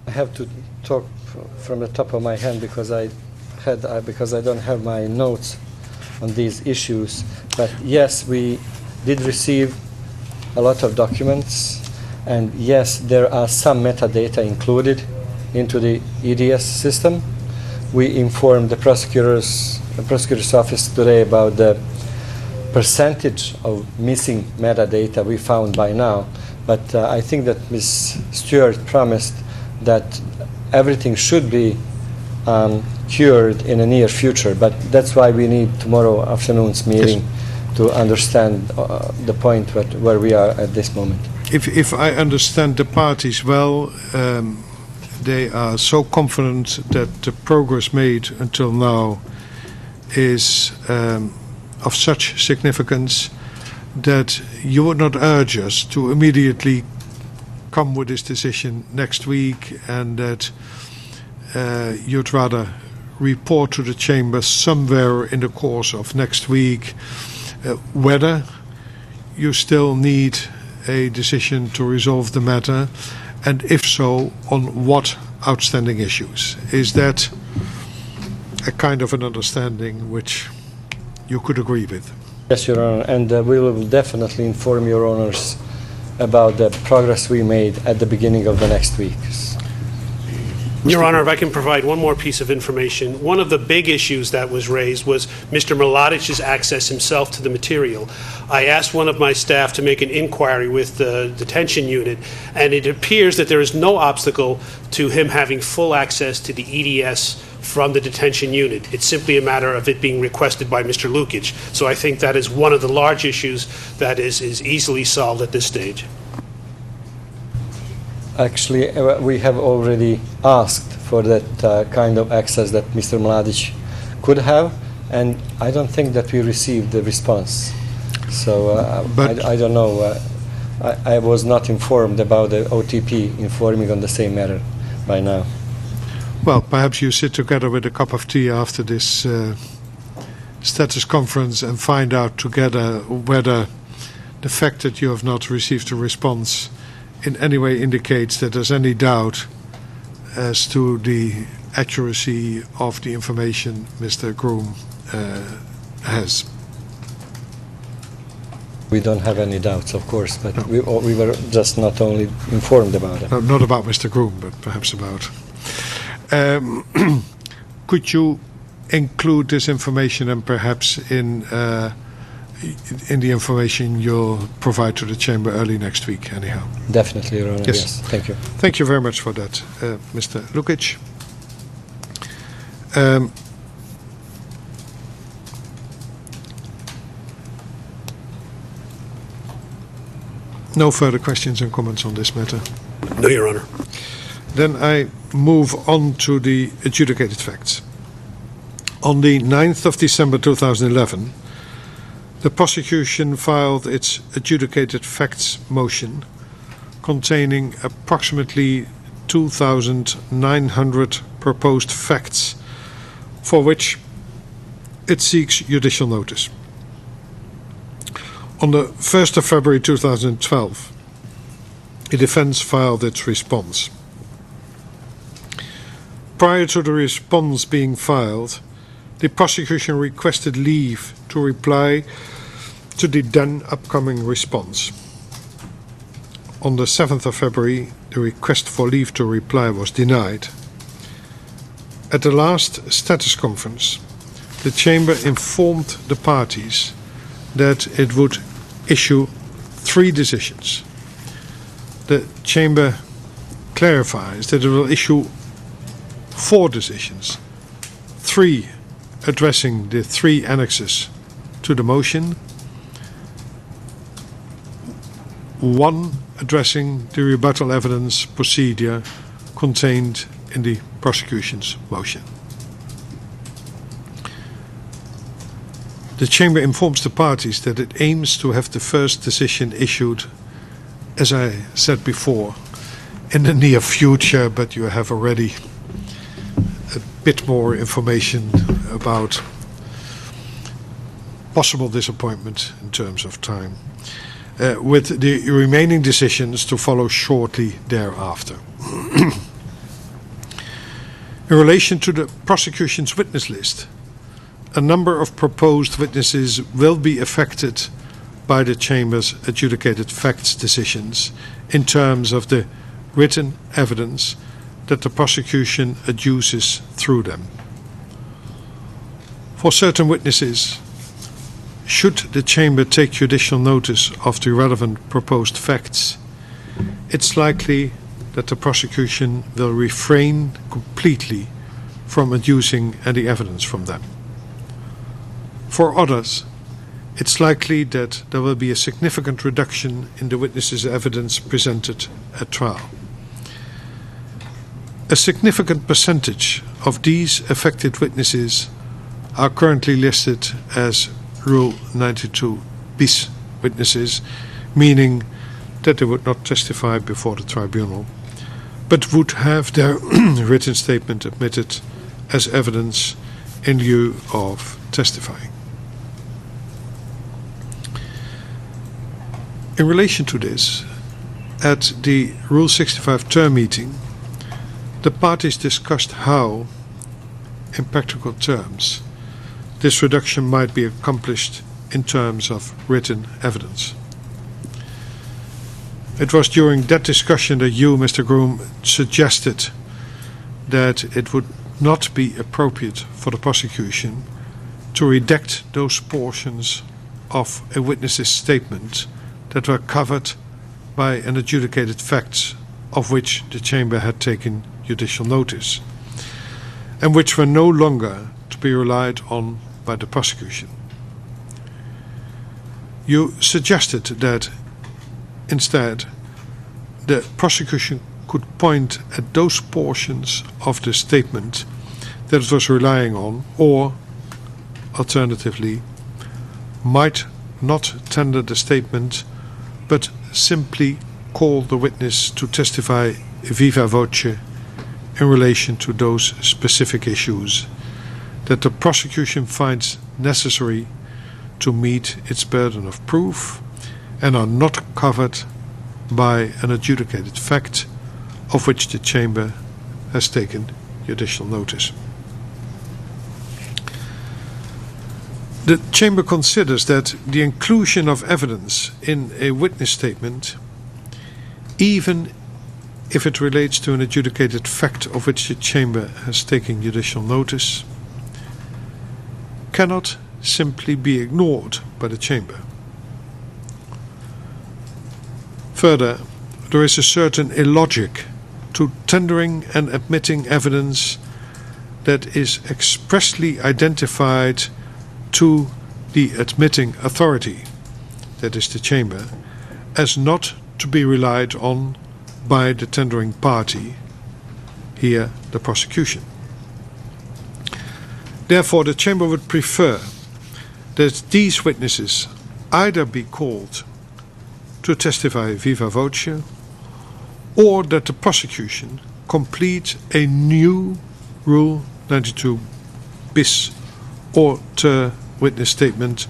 I have to talk from the top of my head because because I don't have my notes on these issues. But yes, we did receive a lot of documents, and yes, there are some metadata included into the EDS system. We informed the prosecutor's office today about the percentage of missing metadata we found by now. But I think that Ms. Stewart promised that everything should be cured in the near future. But that's why we need tomorrow afternoon's meeting to understand the point where we are at this moment. If I understand the parties well, they are so confident that the progress made until now is of such significance that you would not urge us to immediately come with this decision next week, and that you'd rather report to the chamber somewhere in the course of next week whether you still need a decision to resolve the matter, and if so, on what outstanding issues. Is that a kind of an understanding which you could agree with? Yes, Your Honor, and we will definitely inform Your Honors about the progress we made at the beginning of the next week. Your Honor, if I can provide one more piece of information. One of the big issues that was raised was Mr. Mladic's access himself to the material. I asked one of my staff to make an inquiry with the detention unit, and it appears that there is no obstacle to him having full access to the EDS from the detention unit. It's simply a matter of it being requested by Mr. Lukic. So I think that is one of the large issues that is easily solved at this stage. Actually, we have already asked for that kind of access that Mr. Mladic could have, and I don't think that we received the response. So I don't know. I was not informed about the OTP informing on the same matter by now. Well, perhaps you sit together with a cup of tea after this status conference and find out together whether the fact that you have not received a response in any way indicates that there's any doubt as to the accuracy of the information Mr. Groom has. We don't have any doubts, of course, but no. we were just not only informed about it. No, not about Mr. Groom, but perhaps about. Could you include this information and perhaps in the information you'll provide to the chamber early next week, anyhow? Definitely, Your Honor. Yes. Thank you. Thank you very much for that, Mr. Lukic. No further questions and comments on this matter? No, Your Honor. Then I move on to the adjudicated facts. On the 9th of December 2011, the prosecution filed its adjudicated facts motion containing approximately 2,900 proposed facts for which it seeks judicial notice. On the 1st of February 2012, the defense filed its response. Prior to the response being filed, the prosecution requested leave to reply to the then upcoming response. On the 7th of February, the request for leave to reply was denied. At the last status conference, the chamber informed the parties that it would issue 3 decisions. The chamber clarifies that it will issue 4 decisions, 3 addressing the 3 annexes to the motion, 1 addressing the rebuttal evidence procedure contained in the prosecution's motion. The chamber informs the parties that it aims to have the first decision issued, as I said before, in the near future, but you have already a bit more information about possible disappointment in terms of time, with the remaining decisions to follow shortly thereafter. In relation to the prosecution's witness list, a number of proposed witnesses will be affected by the Chamber's adjudicated facts decisions in terms of the written evidence that the prosecution adduces through them. For certain witnesses, should the Chamber take judicial notice of the relevant proposed facts, it's likely that the prosecution will refrain completely from adducing any evidence from them. For others, it's likely that there will be a significant reduction in the witnesses' evidence presented at trial. A significant percentage of these affected witnesses are currently listed as Rule 92 bis witnesses, meaning that they would not testify before the tribunal, but would have their written statement admitted as evidence in lieu of testifying. In relation to this, at the Rule 65 term meeting, the parties discussed how, in practical terms, this reduction might be accomplished in terms of written evidence. It was during that discussion that you, Mr. Groom, suggested that it would not be appropriate for the prosecution to redact those portions of a witness's statement that were covered by an adjudicated facts of which the Chamber had taken judicial notice, and which were no longer to be relied on by the prosecution. You suggested that instead the prosecution could point at those portions of the statement that it was relying on, or alternatively might not tender the statement but simply call the witness to testify viva voce in relation to those specific issues that the prosecution finds necessary to meet its burden of proof and are not covered by an adjudicated fact of which the Chamber has taken judicial notice. The Chamber considers that the inclusion of evidence in a witness statement, even if it relates to an adjudicated fact of which the Chamber has taken judicial notice, cannot simply be ignored by the Chamber. Further, there is a certain illogic to tendering and admitting evidence that is expressly identified to the admitting authority, that is the Chamber, as not to be relied on by the tendering party, here the prosecution. Therefore, the Chamber would prefer that these witnesses either be called to testify viva voce, or that the prosecution complete a new Rule 92 bis or ter witness statement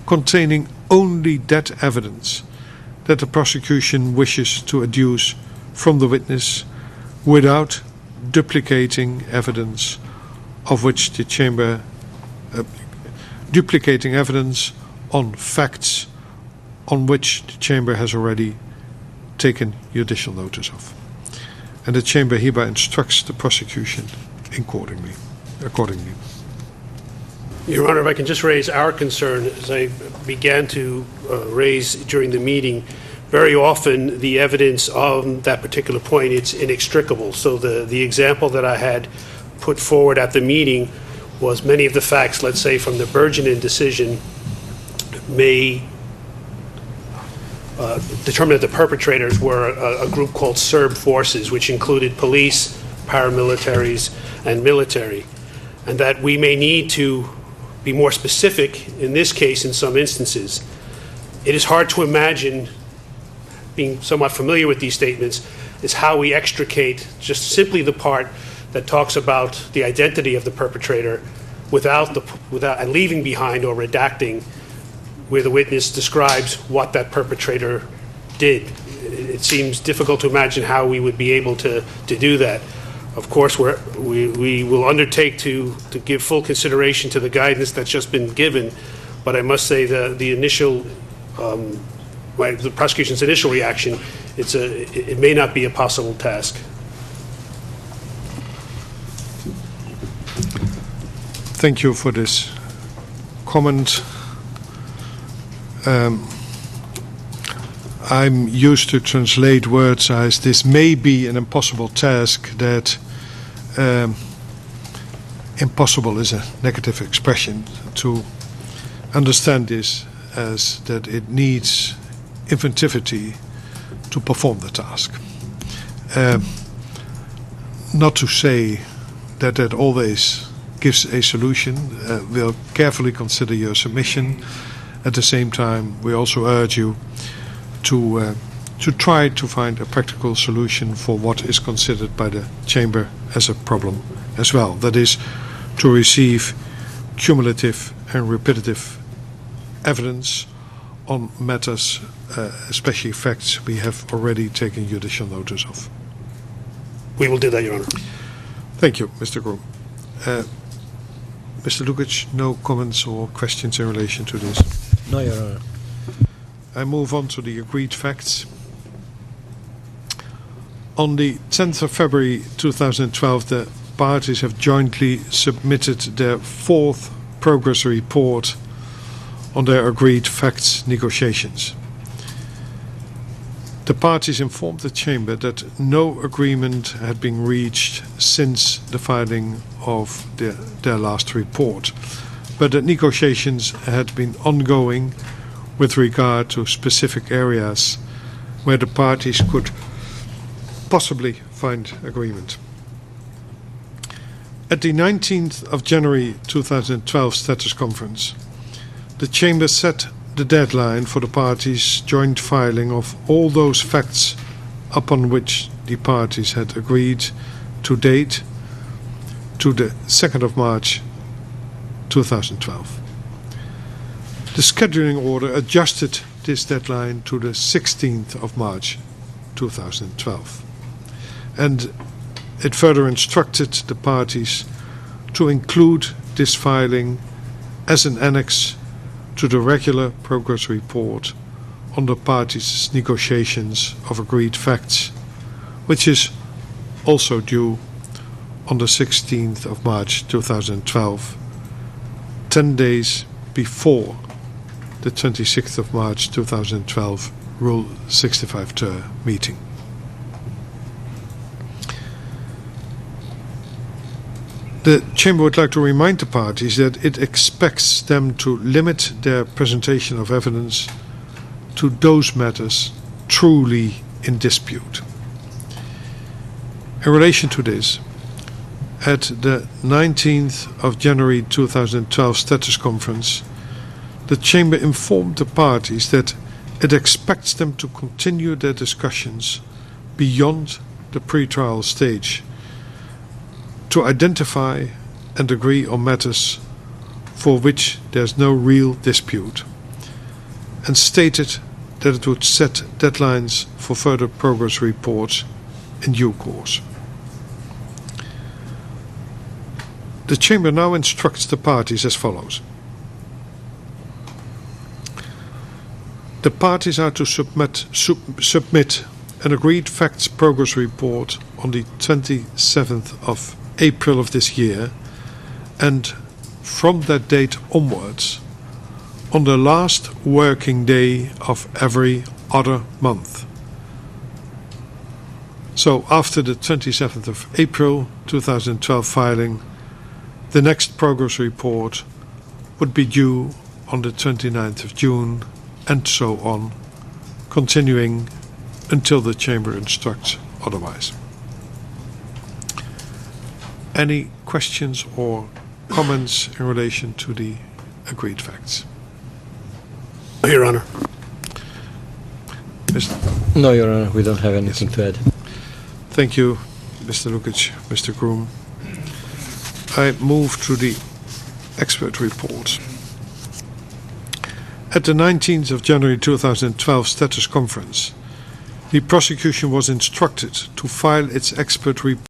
containing only that evidence that the prosecution wishes to adduce from the witness, without duplicating evidence of which the Chamber duplicating evidence on facts on which the Chamber has already taken judicial notice of. And the Chamber hereby instructs the prosecution accordingly. Your Honor, if I can just raise our concern, as I began to raise during the meeting, very often the evidence on that particular point, it's inextricable. So the example that I had put forward at the meeting was many of the facts, let's say from the Burgenin decision, may determine that the perpetrators were a group called Serb forces, which included police, paramilitaries, and military, and that we may need to be more specific in this case in some instances. It is hard to imagine, being somewhat familiar with these statements, is how we extricate just simply the part that talks about the identity of the perpetrator without and leaving behind or redacting where the witness describes what that perpetrator did. It seems difficult to imagine how we would be able to do that. Of course, we will undertake to give full consideration to the guidance that's just been given, but I must say the initial, the prosecution's initial reaction, it may not be a possible task. Thank you for this comment. I'm used to translate words as this may be an impossible task, that impossible is a negative expression, to understand this as that it needs inventivity to perform the task. Not to say that that always gives a solution. We'll carefully consider your submission. At the same time, we also urge you to try to find a practical solution for what is considered by the Chamber as a problem as well. That is, to receive cumulative and repetitive evidence on matters, especially facts we have already taken judicial notice of. We will do that, Your Honor. Thank you, Mr. Groom. Mr. Lukic, no comments or questions in relation to this? No, Your Honor. I move on to the agreed facts. On the 10th of February 2012, the parties have jointly submitted their fourth progress report on their agreed facts negotiations. The parties informed the Chamber that no agreement had been reached since the filing of their last report, but that negotiations had been ongoing with regard to specific areas where the parties could possibly find agreement. At the 19th of January 2012 status conference, the Chamber set the deadline for the parties' joint filing of all those facts upon which the parties had agreed to date to the 2nd of March 2012. The scheduling order adjusted this deadline to the 16th of March 2012, and it further instructed the parties to include this filing as an annex to the regular progress report on the parties' negotiations of agreed facts, which is also due on the 16th of March 2012, 10 days before the 26th of March 2012 Rule 65 ter meeting. The Chamber would like to remind the parties that it expects them to limit their presentation of evidence to those matters truly in dispute. In relation to this, at the 19th of January 2012 status conference, the Chamber informed the parties that it expects them to continue their discussions beyond the pre-trial stage to identify and agree on matters for which there is no real dispute, and stated that it would set deadlines for further progress reports in due course. The Chamber now instructs the parties as follows. The parties are to submit an agreed facts progress report on the 27th of April of this year, and from that date onwards, on the last working day of every other month. So after the 27th of April 2012 filing, the next progress report would be due on the 29th of June, and so on, continuing until the Chamber instructs otherwise. Any questions or comments in relation to the agreed facts? Your Honor. No, Your Honor, we don't have anything to add. Thank you, Mr. Lukic, Mr. Groom. I move to the expert report. At the 19th of January 2012 status conference, the prosecution was instructed to file its expert report